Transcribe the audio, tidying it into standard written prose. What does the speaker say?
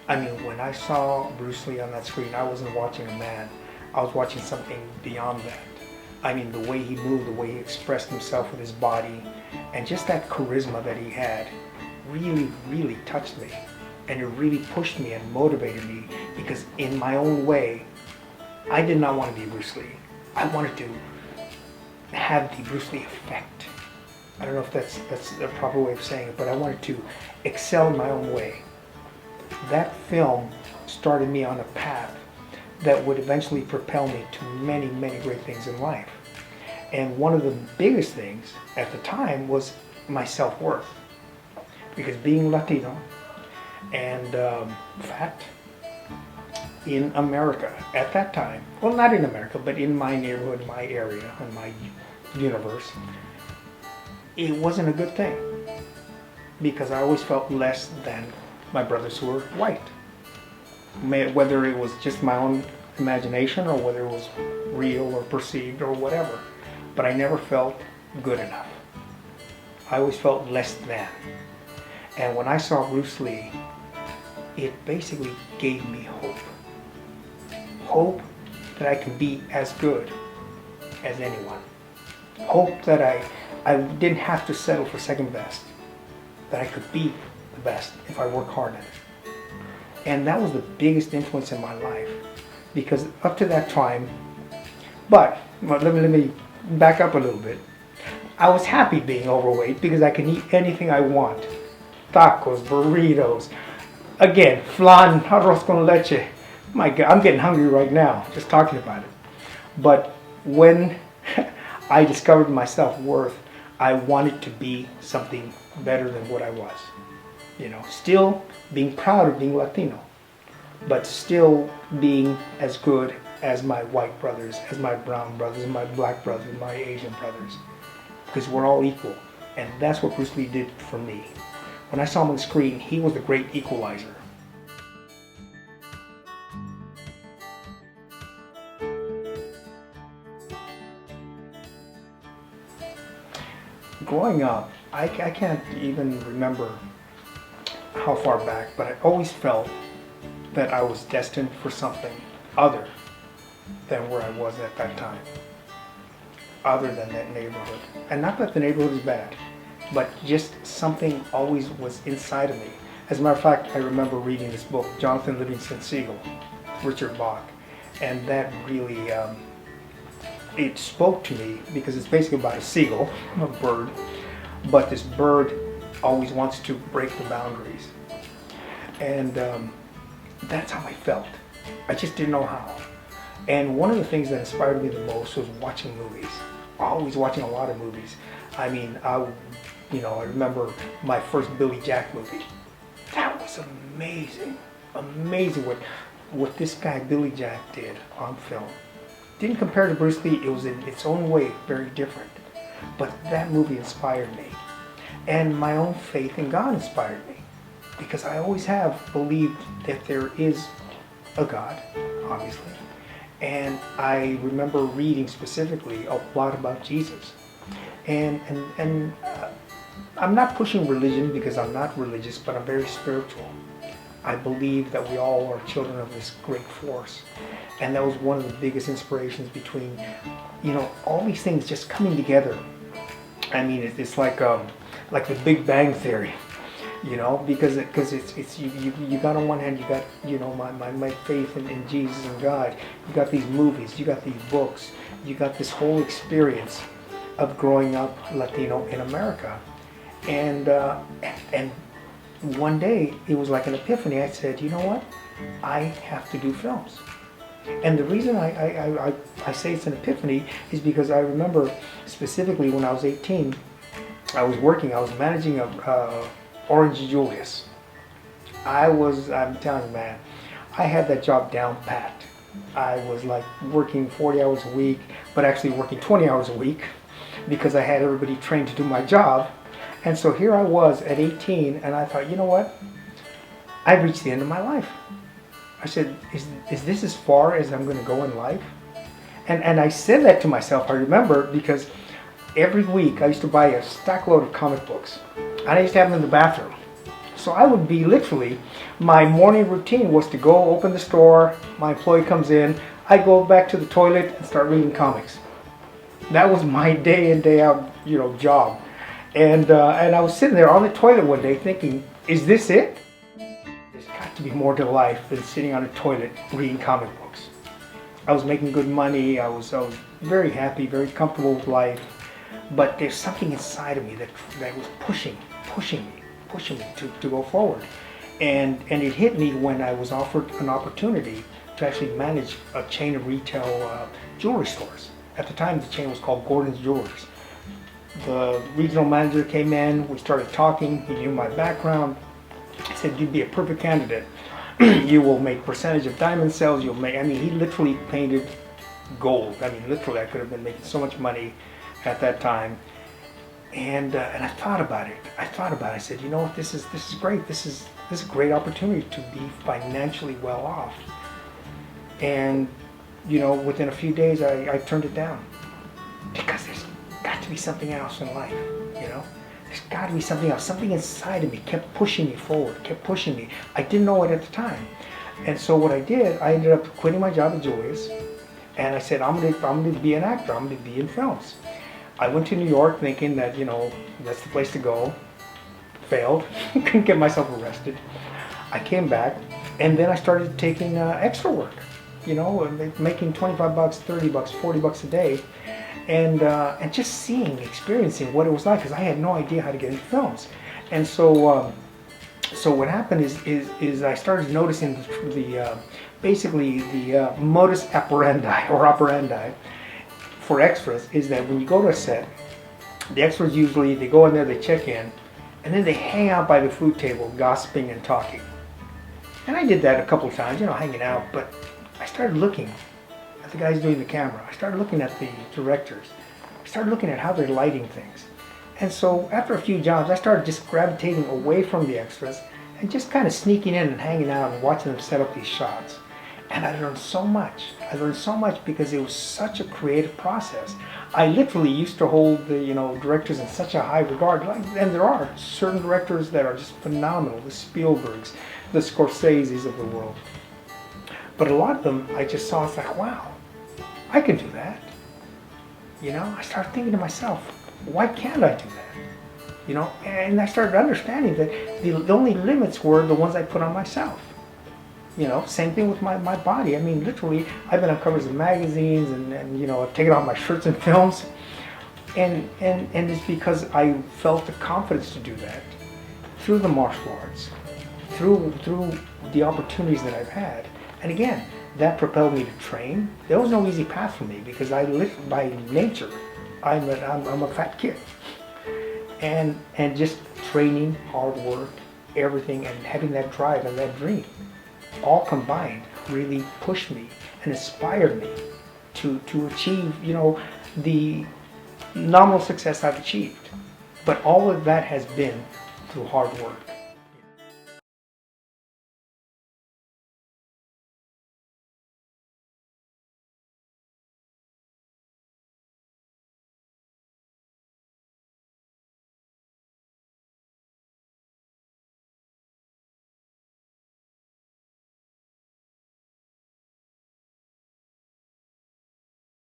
I mean, when I saw Bruce Lee on that screen, I wasn't watching a man. I was watching something beyond that. I mean, the way he moved, the way he expressed himself with his body, and just that charisma that he had really, really touched me. And it really pushed me and motivated me because in my own way, I did not want to be Bruce Lee. I wanted to have the Bruce Lee effect. I don't know if that's the proper way of saying it, but I wanted to excel in my own way. That film started me on a path that would eventually propel me to many, many great things in life. And one of the biggest things at the time was my self-worth. Because being Latino and fat in America at that time, well, not in America, but in my neighborhood, my area, in my universe, it wasn't a good thing. Because I always felt less than my brothers who were white. Whether it was just my own imagination or whether it was real or perceived or whatever. But I never felt good enough. I always felt less than. And when I saw Bruce Lee, it basically gave me hope. Hope that I can be as good as anyone. Hope that I didn't have to settle for second best. That I could be the best if I work hard at it. And that was the biggest influence in my life. Because up to that time, but let me back up a little bit. I was happy being overweight because I can eat anything I want. Tacos, burritos, again, flan, arroz con leche. My God, I'm getting hungry right now just talking about it. But when I discovered my self-worth, I wanted to be something better than what I was. You know, still being proud of being Latino, but still being as good as my white brothers, as my brown brothers, and my black brothers, and my Asian brothers. Because we're all equal. And that's what Bruce Lee did for me. When I saw him on the screen, he was the great equalizer. Growing up, I can't even remember how far back, but I always felt that I was destined for something other than where I was at that time. Other than that neighborhood. And not that the neighborhood is bad, but just something always was inside of me. As a matter of fact, I remember reading this book, Jonathan Livingston Seagull, Richard Bach, and that really, it spoke to me because it's basically about a seagull, a bird, but this bird always wants to break the boundaries. And that's how I felt. I just didn't know how. And one of the things that inspired me the most was watching movies. Always watching a lot of movies. I mean, I remember my first Billy Jack movie. That was amazing. Amazing what this guy Billy Jack did on film. Didn't compare to Bruce Lee. It was in its own way very different. But that movie inspired me. And my own faith in God inspired me. Because I always have believed that there is a God, obviously. And I remember reading specifically a lot about Jesus. And I'm not pushing religion because I'm not religious, but I'm very spiritual. I believe that we all are children of this great force. And that was one of the biggest inspirations between, all these things just coming together. I mean, it's like the Big Bang Theory. Because it's you got on one hand, you got my faith in Jesus and God. You got these movies, you got these books, you got this whole experience of growing up Latino in America, and one day it was like an epiphany. I said, you know what, I have to do films. And the reason I say it's an epiphany is because I remember specifically when I was 18, I was managing a Orange Julius. I'm telling you, man, I had that job down pat. I was like working 40 hours a week, but actually working 20 hours a week because I had everybody trained to do my job. And so here I was at 18, and I thought, you know what? I've reached the end of my life. I said, is this as far as I'm going to go in life? And I said that to myself, I remember, because every week I used to buy a stack load of comic books. And I used to have them in the bathroom. So I would be literally, my morning routine was to go open the store, my employee comes in, I go back to the toilet and start reading comics. That was my day in, day out, job. And I was sitting there on the toilet one day thinking, is this it? There's got to be more to life than sitting on a toilet reading comic books. I was making good money, I was very happy, very comfortable with life, but there's something inside of me that was pushing me to go forward. And it hit me when I was offered an opportunity to actually manage a chain of retail jewelry stores. At the time, the chain was called Gordon's Jewelers. The regional manager came in, we started talking, he knew my background. He said, you'd be a perfect candidate. You will make percentage of diamond sales, he literally painted gold. Literally, I could have been making so much money at that time. And I thought about it. I said, you know what, this is great. This is a great opportunity to be financially well off. And within a few days, I turned it down because there's got to be something else in life. There's got to be something else. Something inside of me kept pushing me forward, kept pushing me. I didn't know it at the time. And so what I did, I ended up quitting my job at Julius, and I said, I'm gonna be an actor. I'm gonna be in films. I went to New York thinking that that's the place to go. Failed. Couldn't get myself arrested. I came back, and then I started taking extra work. Making $25, $30, $40 a day. And just experiencing what it was like, because I had no idea how to get into films. And so what happened is I started noticing basically the modus operandi for extras is that when you go to a set, the extras usually, they go in there, they check in, and then they hang out by the food table gossiping and talking. And I did that a couple of times, hanging out, but I started looking at the guys doing the camera. I started looking at the directors. I started looking at how they're lighting things. And so after a few jobs, I started just gravitating away from the extras and just kind of sneaking in and hanging out and watching them set up these shots. And I learned so much. I learned so much because it was such a creative process. I literally used to hold the directors in such a high regard. And there are certain directors that are just phenomenal. The Spielbergs, the Scorseses of the world. But a lot of them, I just saw, it's like, wow, I can do that. I started thinking to myself, why can't I do that? And I started understanding that the only limits were the ones I put on myself. Same thing with my body. Literally, I've been on covers of magazines and I've taken off my shirts in films. And it's because I felt the confidence to do that through the martial arts, through the opportunities that I've had. And again, that propelled me to train. There was no easy path for me because I live by nature. I'm a fat kid. And just training, hard work, everything, and having that drive and that dream, all combined, really pushed me and inspired me to achieve, the nominal success I've achieved. But all of that has been through hard work.